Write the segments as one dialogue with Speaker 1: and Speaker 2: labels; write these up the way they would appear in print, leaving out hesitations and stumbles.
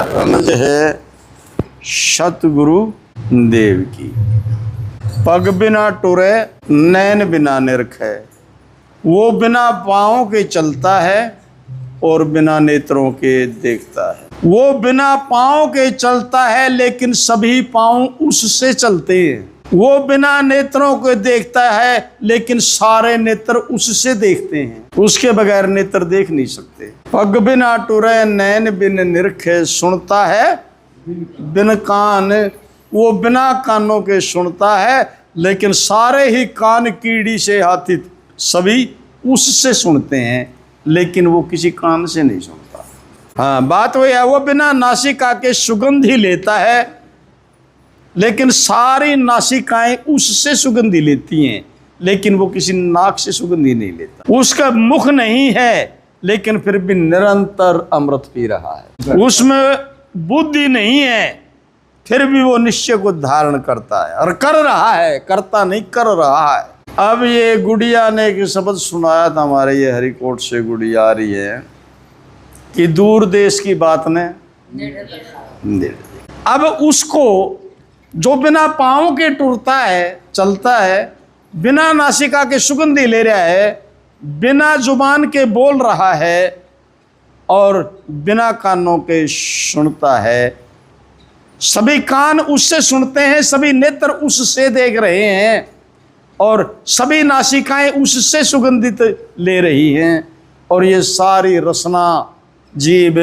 Speaker 1: रमज है सतगुरु देव की। पग बिना टुरे नैन बिना निरखे, वो बिना पाँव के चलता है और बिना नेत्रों के देखता है। वो बिना पाँव के चलता है लेकिन सभी पाँव उससे चलते हैं। वो बिना नेत्रों को देखता है लेकिन सारे नेत्र उससे देखते हैं। उसके बगैर नेत्र देख नहीं सकते। पग बिना टुरे नैन बिन निरखे, सुनता है बिन कान, वो बिना कानों के सुनता है लेकिन सारे ही कान कीड़ी से हाथी सभी उससे सुनते हैं लेकिन वो किसी कान से नहीं सुनता। हाँ, बात वही है। वो बिना नासिका के सुगंधी लेता है लेकिन सारी नासिकाएं उससे सुगंधी लेती हैं लेकिन वो किसी नाक से सुगंधी नहीं लेता। उसका मुख नहीं है लेकिन फिर भी निरंतर अमृत पी रहा है। उसमें बुद्धि नहीं है फिर भी वो निश्चय को धारण करता है और कर रहा है, करता नहीं कर रहा है। अब ये गुड़िया ने एक शब्द सुनाया था हमारे, ये हरिकोट से गुड़िया आ रही है कि दूर देश की बात ने। अब उसको जो बिना पाँव के टुरता है, चलता है, बिना नासिका के सुगंधी ले रहा है, बिना जुबान के बोल रहा है और बिना कानों के सुनता है, सभी कान उससे सुनते हैं, सभी नेत्र उससे देख रहे हैं और सभी नासिकाएं उससे सुगंधित ले रही हैं और ये सारी रसना जीभ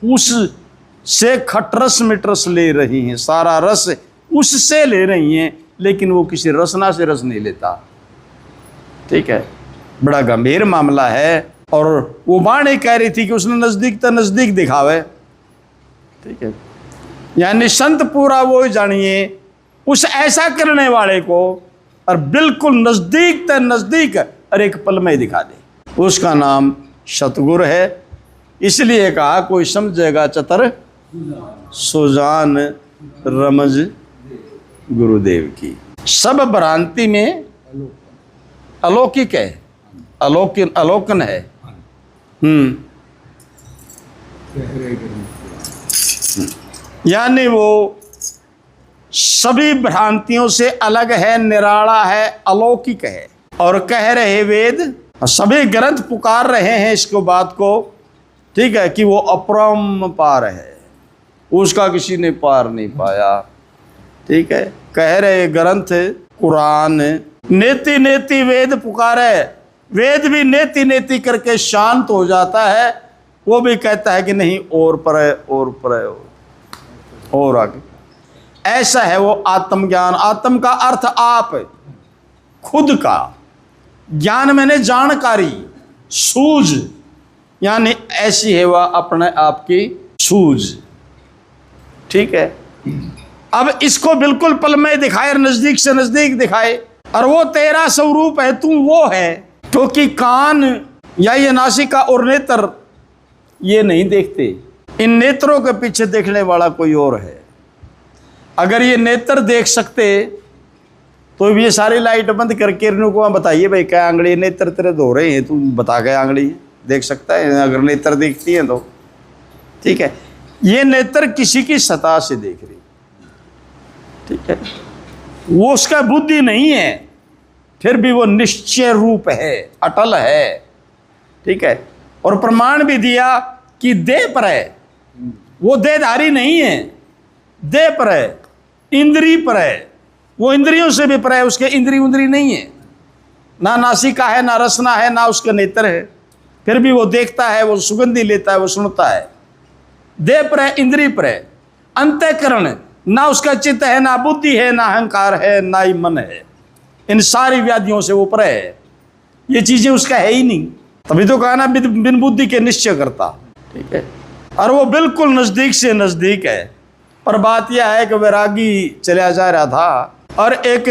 Speaker 1: उससे खटरस मिटरस ले रही हैं, सारा रस उससे ले रही हैं लेकिन वो किसी रसना से रस नहीं लेता। ठीक है, बड़ा गंभीर मामला है। और वो वाणी कह रही थी कि उसने नज़दीक तो नज़दीक दिखावे। ठीक है, यानी संत पूरा वो जानिए उस ऐसा करने वाले को और बिल्कुल नज़दीक ते नज़दीक और एक पल में दिखा दे। उसका नाम सतगुरु है। इसलिए कहा कोई समझेगा चतर सुजान रमज गुरुदेव की। सब भ्रांति में अलौकिक है, अलोकन है। यानी वो सभी भ्रांतियों से अलग है, निराला है, अलौकिक है। और कह रहे वेद, सभी ग्रंथ पुकार रहे हैं इसको बात को, ठीक है, कि वो अपरंपार है, उसका किसी ने पार नहीं पाया। ठीक है, कह रहे ग्रंथ कुरान, नेति नेति वेद पुकारे, वेद भी नेति नेति करके शांत हो जाता है। वो भी कहता है कि नहीं और पर है, और पर है, और आगे। ऐसा है वो आत्मज्ञान। आत्म का अर्थ आप, खुद का ज्ञान मैंने जानकारी, सूझ, यानी ऐसी है वह अपने आप की सूझ। ठीक है, अब इसको बिल्कुल पल में दिखाए, नजदीक से नजदीक दिखाए, और वो तेरा स्वरूप है, तू वो है। क्योंकि कान या ये नासिका और नेत्र ये नहीं देखते, इन नेत्रों के पीछे देखने वाला कोई और है। अगर ये नेत्र देख सकते तो ये सारी लाइट बंद करके इनको बताइए भाई क्या आंगली नेत्र तेरे धो रहे हैं, तू बता गया आंगली देख सकता है, अगर नेत्र देखती है तो। ठीक है, ये नेत्र किसी की सतह से देख रही, ठीक है, वो उसका बुद्धि नहीं है, फिर भी वो निश्चय रूप है, अटल है। ठीक है, और प्रमाण भी दिया कि देह पर है, वो देहधारी नहीं है, देह पर है, इंद्री पर है, वो इंद्रियों से भी पर है, उसके इंद्री उंद्री नहीं है, ना नासिका है, ना रसना है, ना उसका नेत्र है, फिर भी वो देखता है, वो सुगंधी लेता है, वो सुनता है। देह पर है, इंद्री पर है, अंतःकरण ना उसका चित्त है, ना बुद्धि है, ना अहंकार है, ना ही मन है। इन सारी व्याधियों से वो पर है, ये चीजें उसका है ही नहीं। तभी तो कहा ना बिन बुद्धि के निश्चय करता। ठीक है, और वो बिल्कुल नजदीक से नजदीक है। पर बात यह है कि वैरागी चला जा रहा था और एक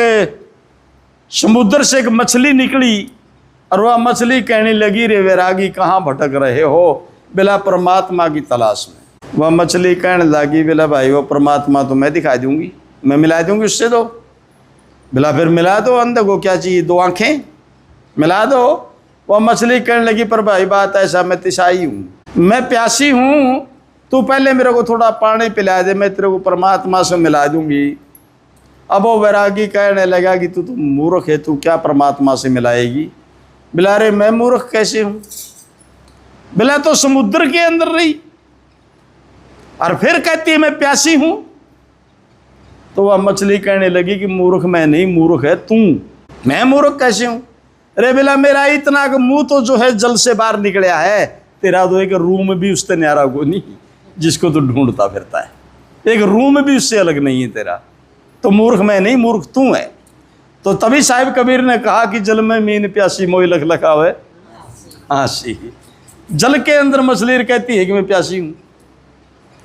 Speaker 1: समुद्र से एक मछली निकली और वह मछली कहने लगी, रे वैरागी कहाँ भटक रहे हो? बिला परमात्मा की तलाश में। वह मछली कहने लगी, बिला भाई वो परमात्मा तो मैं दिखा दूंगी, मैं मिला दूंगी उससे। तो बिला फिर मिला दो, अंदर को क्या चाहिए, 2 आंखें मिला दो। वह मछली कहने लगी, पर भाई बात ऐसा, मैं तिसाई हूँ, मैं प्यासी हूँ, तू पहले मेरे को थोड़ा पानी पिला दे, मैं तेरे को परमात्मा से मिला दूंगी। अब वो वैरागी कहने लगा कि तू मूर्ख है, तू क्या परमात्मा से मिलाएगी? बोला अरे मैं मूर्ख कैसे हूँ? बोला तो समुद्र के अंदर रही और फिर कहती है मैं प्यासी हूँ। तो वह मछली कहने लगी कि मूर्ख मैं नहीं, मूर्ख है तू। मैं मूर्ख कैसे हूँ? अरे बोला मेरा इतना मुंह तो जो है जल से बाहर निकला है, तेरा तो एक रूम भी उससे न्यारा को नहीं जिसको तू ढूंढता फिरता है, एक रूम भी उससे अलग नहीं है तेरा। तो मूर्ख मैं नहीं, मूर्ख तू है। तो तभी साहिब कबीर ने कहा कि जल में मीन प्यासी मोई लख लखावे आसी। जल के अंदर मछली कहती है कि मैं प्यासी हूं,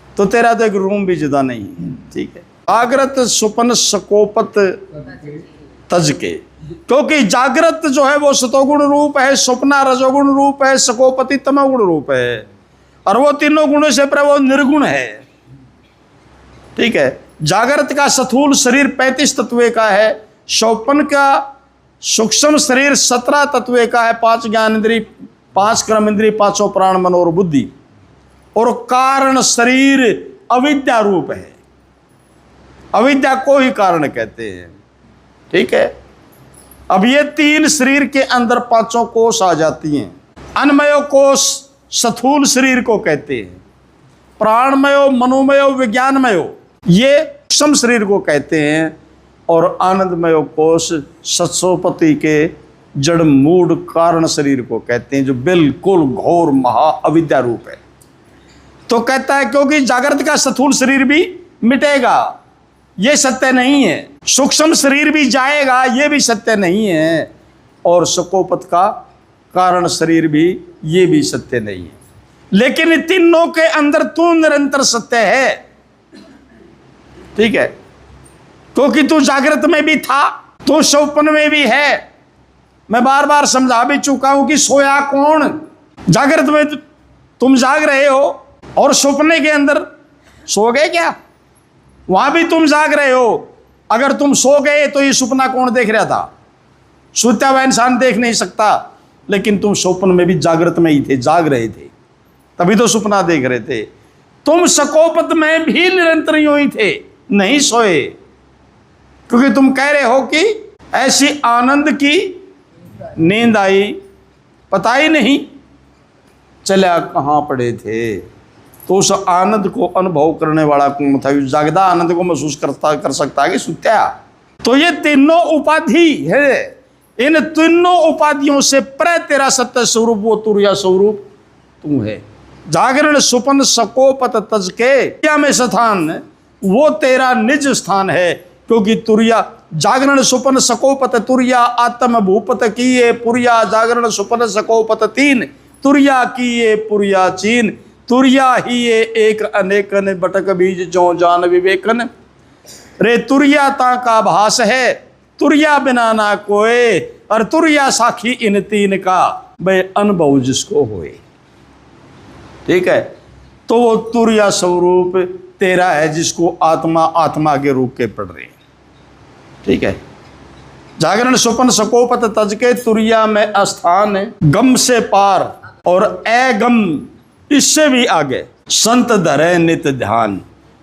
Speaker 1: तो तेरा तो एक रूम भी जुदा नहीं है। ठीक है। जागृत सुपन सकोपत तज के, क्योंकि जागृत जो है वो सतोगुण रूप है, स्वप्ना रजोगुण रूप है, सकोपति तमोगुण रूप है, और वो तीनों गुणों से पर वो निर्गुण है। ठीक है। जागृत का स्थूल शरीर 35 तत्व का है, स्वप्न का सूक्ष्म शरीर 17 तत्व का है, 5 ज्ञान इंद्री, 5 कर्म इंद्री, 5 प्राण मन और बुद्धि, और कारण शरीर अविद्या रूप है। अविद्या को ही कारण कहते हैं। ठीक है। अब ये 3 शरीर के अंदर 5 कोष आ जाती हैं। अन्नमय कोष स्थूल शरीर को कहते हैं, प्राणमयो, मनोमयो, विज्ञानमयो ये सूक्ष्म शरीर को कहते हैं, और आनंदमय कोष सत्सोपति के जड़ मूड कारण शरीर को कहते हैं, जो बिल्कुल घोर महा अविद्या रूप है। तो कहता है क्योंकि जागृत का स्थूल शरीर भी मिटेगा, ये सत्य नहीं है। सूक्ष्म शरीर भी जाएगा, ये भी सत्य नहीं है। और सकोपत का कारण शरीर भी, ये भी सत्य नहीं है। लेकिन इन तीनों के अंदर तू निरंतर सत्य है। ठीक है। क्योंकि तू जागृत में भी था, तू स्वप्न में भी है। मैं बार बार समझा भी चुका हूं कि सोया कौन? जागृत में तुम जाग रहे हो, और स्वप्न के अंदर सो गए क्या? वहां भी तुम जाग रहे हो। अगर तुम सो गए तो ये सपना कौन देख रहा था? सोता हुआ इंसान देख नहीं सकता, लेकिन तुम स्वप्न में भी जागृत में ही थे, जाग रहे थे, तभी तो सपना देख रहे थे। तुम सकोपत में भी निरंतर यूं ही थे, नहीं सोए, क्योंकि तुम कह रहे हो कि ऐसी आनंद की नींद आई, पता ही नहीं चला कहाँ पड़े थे। तो उस आनंद को अनुभव करने वाला कौन था? जागदा आनंद को महसूस कर सकता है कि सुत्या? तो ये तीनों उपाधि है, इन तीनों उपाधियों से पर तेरा सत्य स्वरूप वो तुर्या स्वरूप तू है। जागरण सुपन सकोपत तज के में स्थान वो तेरा निज स्थान है, क्योंकि तुर्या जागरण सुपन सकोपत तुर्या आत्म भूपत किए पुरिया, जागरण सुपन सकोपत 3 तुर्या किए पुरिया चीन, तुर्या ही ये एक अनेकन बटक बीज जो जान विवेकन, रे तुर्या ता का भास है, तुर्या बिना ना कोई, और तुर्या साखी इन 3 का बे अनुभव जिसको होए। ठीक है। तो वो तुर्या स्वरूप तेरा है, जिसको आत्मा आत्मा के रूप के पढ़ रहे हैं। ठीक है। जागरण स्वप्न सकोपत तज के तुर्या में अस्थान है, गम से पार और अगम इससे भी आगे। संत धरे नित ध्यान,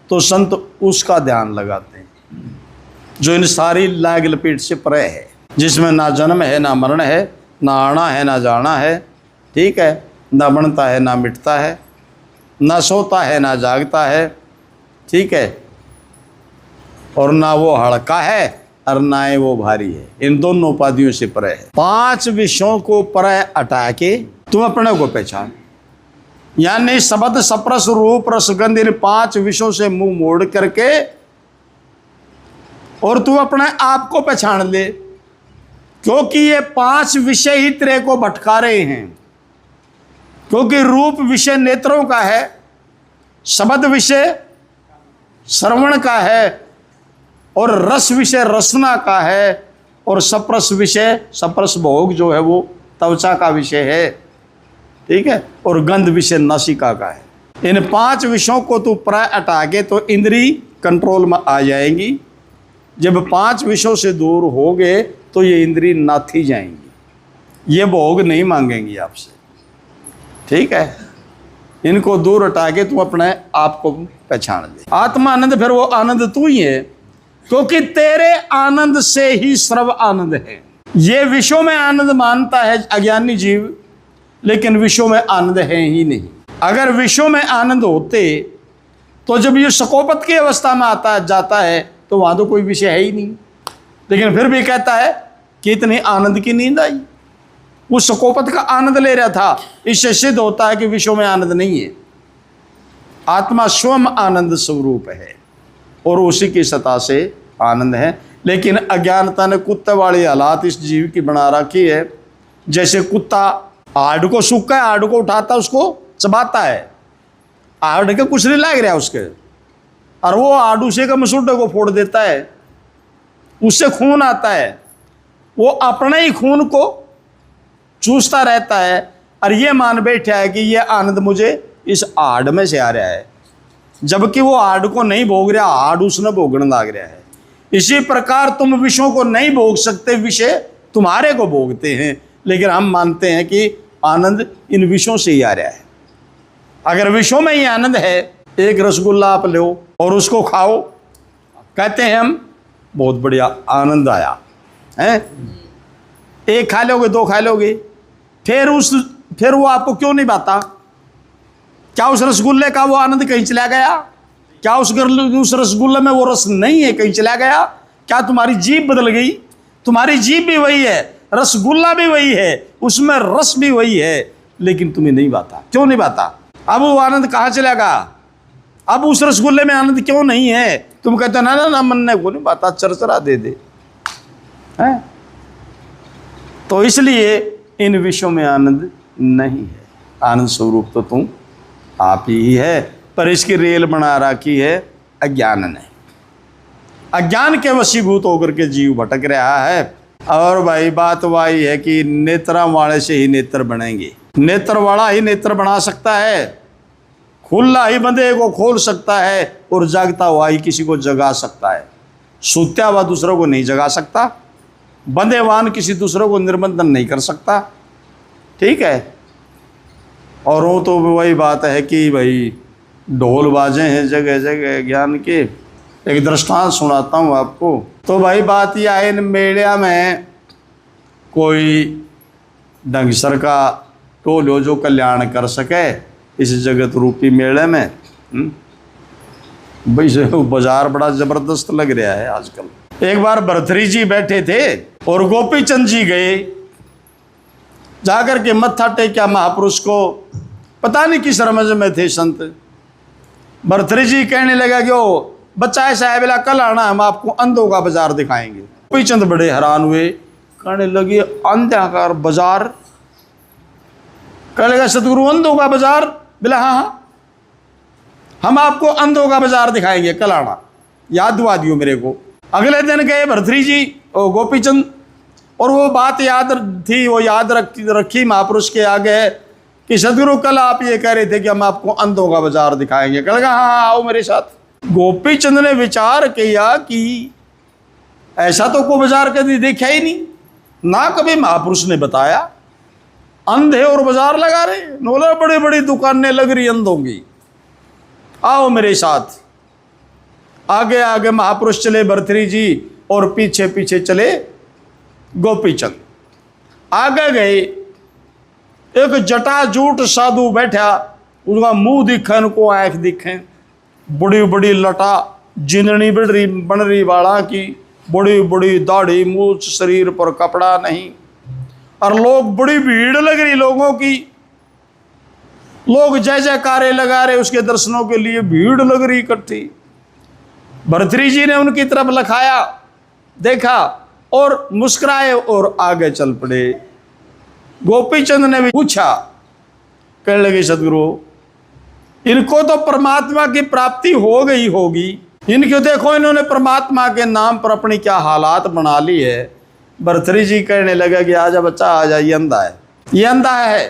Speaker 1: तो संत उसका ध्यान लगाते हैं जो इन सारी लाग लपेट से परे है, जिसमें ना जन्म है ना मरण है, ना आना है ना जाना है। ठीक है। ना बनता है ना मिटता है, ना सोता है ना जागता है। ठीक है। और ना वो हल्का है और ना ही वो भारी है, इन दोनों उपाधियों से परे है। 5 विषयों को परे हटा के तुम अपने को पहचान, यानी शब्द सप्रस रूप रसगंध इन 5 विषयों से मुंह मोड़ करके और तू अपने आप को पहचान ले, क्योंकि ये 5 विषय ही तेरे को भटका रहे हैं। क्योंकि रूप विषय नेत्रों का है, शब्द विषय श्रवण का है, और रस विषय रसना का है, और सप्रस विषय सप्रस भोग जो है वो त्वचा का विषय है। ठीक है। और गंध विषय नासिका का है। इन 5 विषयों को तू प्राय हटा के तो इंद्री कंट्रोल में आ जाएंगी। जब 5 विषयों से दूर हो गए तो ये इंद्री नाथी जाएंगी, ये भोग नहीं मांगेंगी आपसे। ठीक है। इनको दूर हटा के तू अपने आप को पहचान दे। आत्मा आनंद, फिर वो आनंद तू ही है, क्योंकि तेरे आनंद से ही सर्व आनंद है। ये विश्व में आनंद मानता है अज्ञानी जीव, लेकिन विश्व में आनंद है ही नहीं। अगर विश्व में आनंद होते तो जब ये सकोपत की अवस्था में आता जाता है तो वहां तो कोई विषय है ही नहीं, लेकिन फिर भी कहता है कि इतनी आनंद की नींद आई। वो सकोपत का आनंद ले रहा था, इससे सिद्ध होता है कि विश्व में आनंद नहीं है। आत्मा स्वयं आनंद स्वरूप है और उसी की सत्ता से आनंद है। लेकिन अज्ञानता ने कुत्ते वाली हालात इस जीव की बना रखी है। जैसे कुत्ता हाड़ को सूखा है, हाड़ को उठाता है, उसको चबाता है, हाड़ के कुछ नहीं लग रहा उसके, और वो हाड़ उसे का मसूड़े को फोड़ देता है, उससे खून आता है, वो अपने ही खून को चूसता रहता है और ये मान बैठा है कि ये आनंद मुझे इस हाड़ में से आ रहा है, जबकि वो हाड़ को नहीं भोग रहा, हाड़ उसने भोगने लग रहा है। इसी प्रकार तुम विषयों को नहीं भोग सकते, विषय तुम्हारे को भोगते हैं, लेकिन हम मानते हैं कि आनंद इन विषयों से ही आ रहा है। अगर विषयों में ही आनंद है, एक रसगुल्ला आप लो और उसको खाओ, कहते हैं हम बहुत बढ़िया आनंद आया है, एक खा लोगे, दो खा लोगे, फिर वो आपको क्यों नहीं भाता? क्या उस रसगुल्ले का वो आनंद कहीं चला गया? क्या उस रसगुल्ले में वो रस नहीं है, कहीं चला गया? क्या तुम्हारी जीभ बदल गई? तुम्हारी जीभ भी वही है, रसगुल्ला भी वही है, उसमें रस भी वही है, लेकिन तुम्हें नहीं भाता। क्यों नहीं भाता? अब वो आनंद कहाँ चला गया? अब उस रसगुल्ले में आनंद क्यों नहीं है? तुम कहते हो ना ना ना, मन ने को नहीं भाता, चरचरा दे दे है? तो इसलिए इन विषयों में आनंद नहीं है। आनंद स्वरूप तो तुम आप ही है, पर इसकी रेल बना रखी है अज्ञान ने। अज्ञान के वशीभूत होकर के जीव भटक रहा है। और भाई बात वही है कि नेत्रा वाले से ही नेत्र बनेंगे। नेत्र वाला ही नेत्र बना सकता है, खुला ही बंदे को खोल सकता है, और जागता हुआ ही किसी को जगा सकता है। सोता हुआ दूसरों को नहीं जगा सकता, बंदेवान किसी दूसरों को निर्बंधन नहीं कर सकता। ठीक है। और वो तो वही बात है कि भाई ढोल बाजे हैं जगह जगह ज्ञान के। एक दृष्टांत सुनाता हूँ आपको। तो भाई बात यह है, इन मेड़िया में कोई ढंगसर का टोल हो जो कल्याण कर सके इस जगत रूपी मेले में। भाई बाजार बड़ा जबरदस्त लग रहा है आजकल। एक बार भरतरी जी बैठे थे और गोपी चंद जी गए, जाकर के मत्था टेका महापुरुष को। पता नहीं किस रमज में थे संत। भरतरी जी कहने लगा कि ओ बच्चा ऐसा है, बेला कल आना, हम आपको अंधों का बाजार दिखाएंगे। गोपी चंद बड़े हैरान हुए, कहने लगे अंधा का बाजार? कहने लगा सतगुरु अंधों का बाजार? बोला हाँ हाँ, हम आपको अंधों का बाजार दिखाएंगे, कल आना, याद दुआ दियो मेरे को। अगले दिन गए भरतरी जी और गोपी चंद, और वो बात याद थी, वो याद रखी महापुरुष के आगे कि सदगुरु कल आप ये कह रहे थे कि हम आपको अंधों का बाजार दिखाएंगे। कल कहा हाँ आओ मेरे साथ। गोपी चंद ने विचार किया कि ऐसा तो कोई बाजार कभी देखा ही नहीं, ना कभी महापुरुष ने बताया। अंधे और बाजार लगा रहे, नोला बड़ी बड़ी दुकानें लग रही अंधों की, आओ मेरे साथ। आगे आगे महापुरुष चले भरतरी जी और पीछे पीछे चले गोपी चंद। आगे गए, एक जटाजूट साधु बैठा, उसका मुंह दिखे, उनको आंख दिखे, बड़ी बड़ी लटा जिंदड़ी बन रही वाला की, बड़ी बड़ी दाढ़ी, मूछ, शरीर पर कपड़ा नहीं, और लोग बड़ी भीड़ लग रही लोगों की। लोग जय जयकारे लगा रहे उसके दर्शनों के लिए, भीड़ लग रही इकट्ठी। भरतरी जी ने उनकी तरफ लखाया, देखा और मुस्कुराए और आगे चल पड़े। गोपी चंद ने भी पूछा, कहने लगे सदगुरु इनको तो परमात्मा की प्राप्ति हो गई होगी, इनको देखो इन्होंने परमात्मा के नाम पर अपनी क्या हालात बना ली है। भरतरी जी कहने लगा कि आजा बच्चा आजा, ये अंधा है, ये अंधा है।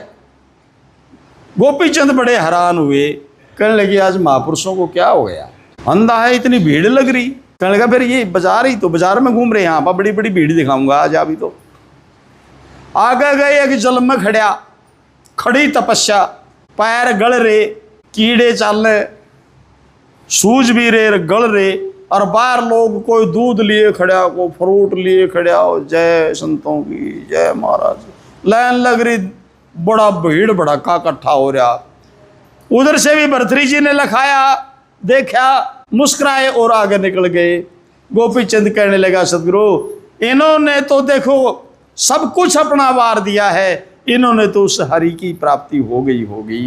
Speaker 1: गोपी चंद बड़े हैरान हुए, कहने लगे आज महापुरुषों को क्या हो गया, अंधा है, इतनी भीड़ लग रही। कहने लगा फिर ये बाजार ही तो, बाजार में घूम रहे हैं, यहाँ पर बड़ी बड़ी भीड़ दिखाऊंगा आज। अभी तो आगे गए, एक जल में खड़ा, खड़ी तपस्या, पैर गल रहे, कीड़े चल रहे, सूझ भी रहे, गल रहे, और बाहर लोग कोई दूध लिए खड़ा, कोई फ्रूट लिए खड़ा हो, जय संतों की जय महाराज, लाइन लग रही, बड़ा भीड़ भड़का इकट्ठा हो रहा। उधर से भी भर्तृहरि जी ने लिखाया, देखा, मुस्कुराए और आगे निकल गए। गोपी चंद कहने लगा, सदगुरु इन्होंने तो देखो सब कुछ अपना वार दिया है, इन्होंने तो उस हरि की प्राप्ति हो गई होगी।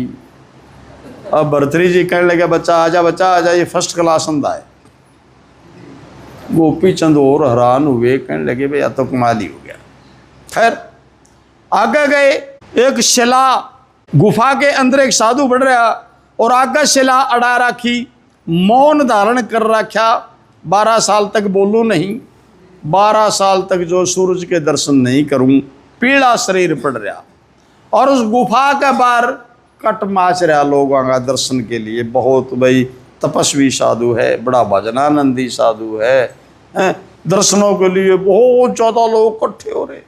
Speaker 1: अब भर्तृहरि जी कहने लगे, बच्चा आजा, ये फर्स्ट क्लास अंधा है। गोपी चंद और हैरान हुए, कहने लगे भैया तो कमाल ही हो गया। खैर आगे गए, एक शिला गुफा के अंदर एक साधु बढ़ रहा, और आगे शिला अड़ा रखी, मौन धारण कर रखा, 12 साल तक बोलूं नहीं, 12 साल तक जो सूरज के दर्शन नहीं करूं, पीला शरीर पड़ रहा। और उस गुफा के बाहर कट माच रहा लोगों का दर्शन के लिए। बहुत भाई तपस्वी साधु है, बड़ा भजनानंदी साधु है, दर्शनों के लिए बहुत ज़्यादा लोग इकट्ठे हो रहे।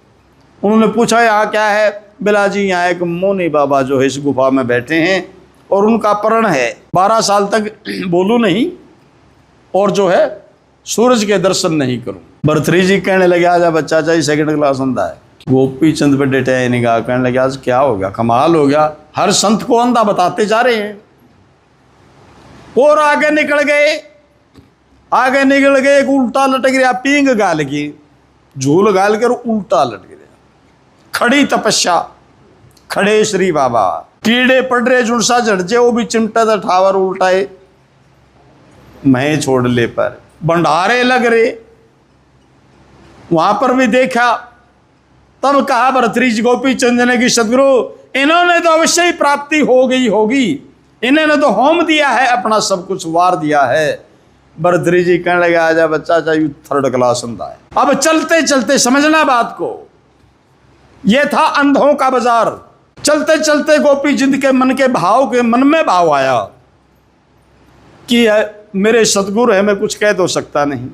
Speaker 1: उन्होंने पूछा यहाँ क्या है? बिला जी यहाँ एक मोनी बाबा जो है इस गुफा में बैठे हैं, और उनका प्रण है 12 साल तक बोलूँ नहीं, और जो है सूरज के दर्शन नहीं करूँ। भर्तृहरि जी कहने लगे, आजा बच्चा, चाहिए सेकंड क्लास अंधा है। गोपी चंद पे डेटे निगाह, कहने लगे, आज क्या हो गया, कमाल हो गया, हर संत को अंधा बताते जा रहे हैं। और आगे निकल गए, एक उल्टा लटक गया, पींग गाल की, झूल गाल कर उल्टा लटक गया। खड़ी तपस्या, खड़े श्री बाबा, कीड़े पड़ रहे, जुड़सा झड़चे, वो भी चिमटा था ठावर उल्टाए, मैं छोड़ ले पर भंडारे लग रहे, वहां पर भी देखा। तब कहा भर्तृहरि जी गोपी चंद ने कि सदगुरु इन्होंने तो अवश्य ही प्राप्ति हो गई होगी, इन्होंने तो होम दिया है, अपना सब कुछ वार दिया है। भर्तृहरि जी कहने लगे, आजा बच्चा, चाहिए थर्ड क्लास अंधा है। अब चलते चलते समझना बात को, यह था अंधों का बाजार। चलते चलते गोपी चंद के मन में भाव आया कि मेरे सतगुरु है, मैं कुछ कह तो सकता नहीं,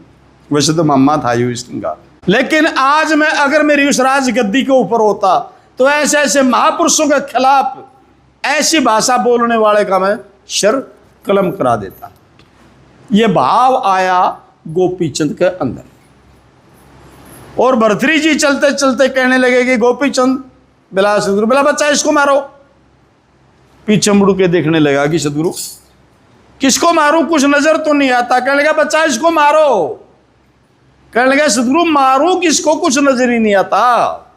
Speaker 1: वैसे तो मम्मा था यू इसका, लेकिन आज मैं अगर मेरी उस राज गद्दी के ऊपर होता तो ऐसे ऐसे महापुरुषों के खिलाफ ऐसी भाषा बोलने वाले का मैं शर कलम करा देता। ये भाव आया गोपी चंद के अंदर। और भर्तृहरि जी चलते चलते कहने लगे कि गोपी चंद, बिला सदगुरु, बिला बच्चा इसको मारो। पीछे मुड़ के देखने लगा कि सदगुरु किसको मारूं, कुछ नजर तो नहीं आता। कहने लगा, बच्चा इसको मारो। कहने लगा, सदगुरु मारूं किसको, कुछ नजर ही नहीं आता।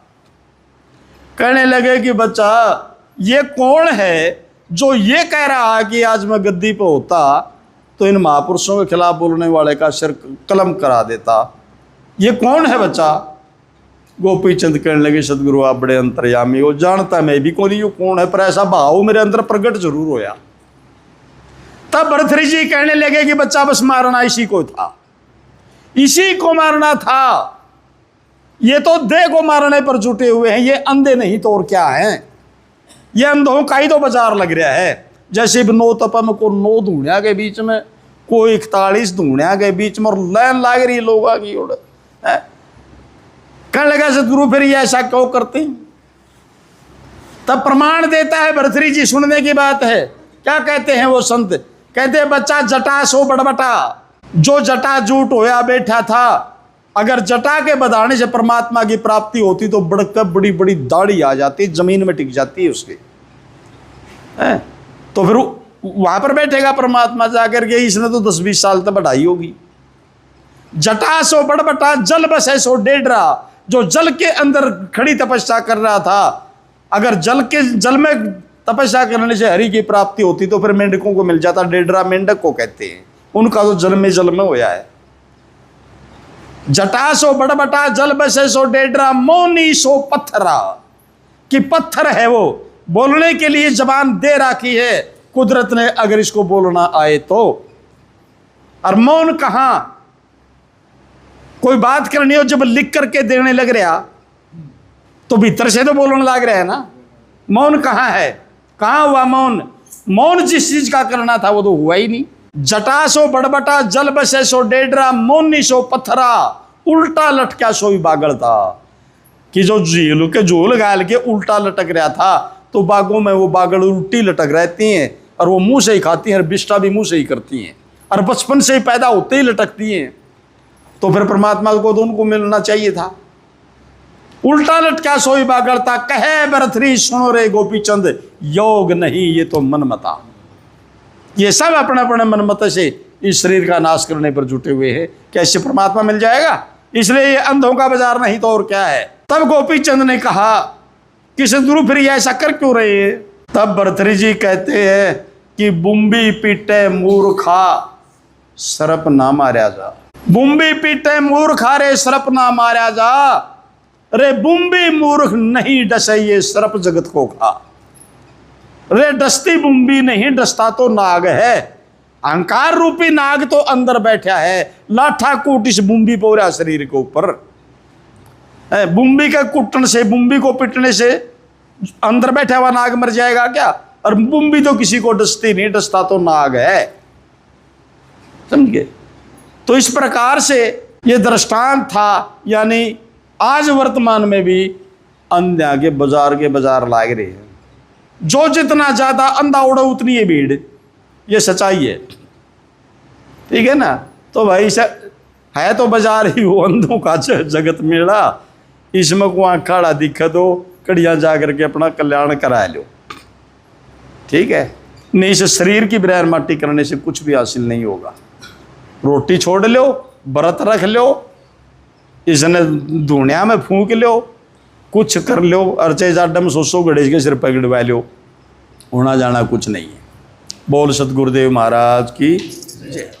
Speaker 1: कहने लगे कि बच्चा ये कौन है जो ये कह रहा है कि आज मैं गद्दी पे होता तो इन महापुरुषों के खिलाफ बोलने वाले का सिर कलम करा देता, ये कौन है बच्चा? गोपी चंद कहने लगे, सदगुरु आप बड़े अंतर्यामी हो, जानता मैं भी कौन ये कौन है, पर ऐसा भाव मेरे अंदर प्रकट जरूर होया। तब भर्तृहरि जी कहने लगे कि बच्चा बस मारना इसी को था, इसी को मारना था। ये तो देह को मारने पर जुटे हुए हैं, ये अंधे नहीं तो और क्या हैं। ये अंधों का ही तो बाजार लग रहा है। जैसे 9 तपम को 9 धूणिया के बीच में, कोई 41 धूणिया के बीच में, और लाइन लाग रही लोगों की उड़। कहने लगा, सदगुरु फिर ये ऐसा क्यों करते हैं? तब प्रमाण देता है भर्तृहरि जी, सुनने की बात है। क्या कहते हैं वो संत? कहते हैं, बच्चा जटा सो बड़बटा, जो जटा जूट होया बैठा था, अगर जटा के बधाने से परमात्मा की प्राप्ति होती तो बढ़कर बड़ी बड़ी दाढ़ी आ जाती, जमीन में टिक जाती है उसकी, तो फिर वहां पर बैठेगा परमात्मा जाकर के। इसने तो 10-20 साल तक बढ़ाई होगी। जटा सो बड़बटा, जल बस है सो डेढ़ा, जो जल के अंदर खड़ी तपस्या कर रहा था, अगर जल में तपस्या करने से हरि की प्राप्ति होती तो फिर मेंढकों को मिल जाता। डेढ़ा मेंढक को कहते हैं, उनका तो जल में होया है। जटा सो बड़बटा, जल बसे सो डेढ़ा, मौनी सो पत्थरा, कि पत्थर है वो, बोलने के लिए जबान दे रखी है कुदरत ने, अगर इसको बोलना आए तो। और मौन कहां, कोई बात करनी हो जब लिख करके देने लग रहा तो भीतर से तो बोलने लग रहा है ना। मौन कहां है, कहां हुआ मौन? मौन जिस चीज का करना था वो तो हुआ ही नहीं। जटा सो बड़बटा, जल बसे सो डेढ़ा, मौनी सो पत्थरा, उल्टा लटका सो बागड़ था। कि जो झील के झोल गाल के उल्टा लटक रहा था तो बागों में वो बागड़ उल्टी लटक रहती हैं और वो मुंह से ही खाती हैं और विष्टा भी मुंह से ही करती हैं और बचपन से ही पैदा होते ही लटकती हैं। तो फिर परमात्मा को तो उनको मिलना चाहिए था। उल्टा लटका सोई बागड़ता, कहे भरथरी सुनो रे गोपीचंद, योग नहीं ये तो मनमता। ये सब अपने अपने मनमत से इस शरीर का नाश करने पर जुटे हुए हैं। कैसे परमात्मा मिल जाएगा? इसलिए ये अंधों का बाजार नहीं तो और क्या है। तब गोपीचंद ने कहा कि सदगुरु फिर ये ऐसा कर क्यों रहे हैं? तब भरथरी जी कहते हैं कि बुम्बी पीटे मूर्खा सरप ना मारा जा। बुम्बी पीटे मूर्खा रे सरप ना मारा जा। रे बुम्बी मूर्ख नहीं डसे ये सरप जगत को खा। रे डसती बुम्बी नहीं, डसता तो नाग है। अहंकार रूपी नाग तो अंदर बैठा है, लाठा कूट इस बुम्बी पूरा शरीर के ऊपर। बुम्बी के कुटन से, बुम्बी को पिटने से अंदर बैठा हुआ नाग मर जाएगा क्या? और बुम्बी तो किसी को डसती नहीं, डसता तो नाग है। समझे? तो इस प्रकार से ये दृष्टांत था। यानी आज वर्तमान में भी अंधा के बाजार लाग रहे हैं। जो जितना ज्यादा अंधा उड़ा उतनी है भीड़, ये सच्चाई है। ठीक है ना? तो भाई है तो बाजार ही वो अंधों का जगत मेला। इसमें को खड़ा दिखा दो, कड़ियाँ जा करके अपना कल्याण करा लो। ठीक है? नहीं, इस शरीर की ब्रैर माटी करने से कुछ भी हासिल नहीं होगा। रोटी छोड़ लो, व्रत रख लो, इसने दुनिया में फूंक लो, कुछ कर लो, अर्चे जाडम सोसो गणेश के सिर पर गिड़वा लो, होना जाना कुछ नहीं है। बोल सतगुरुदेव महाराज की जय।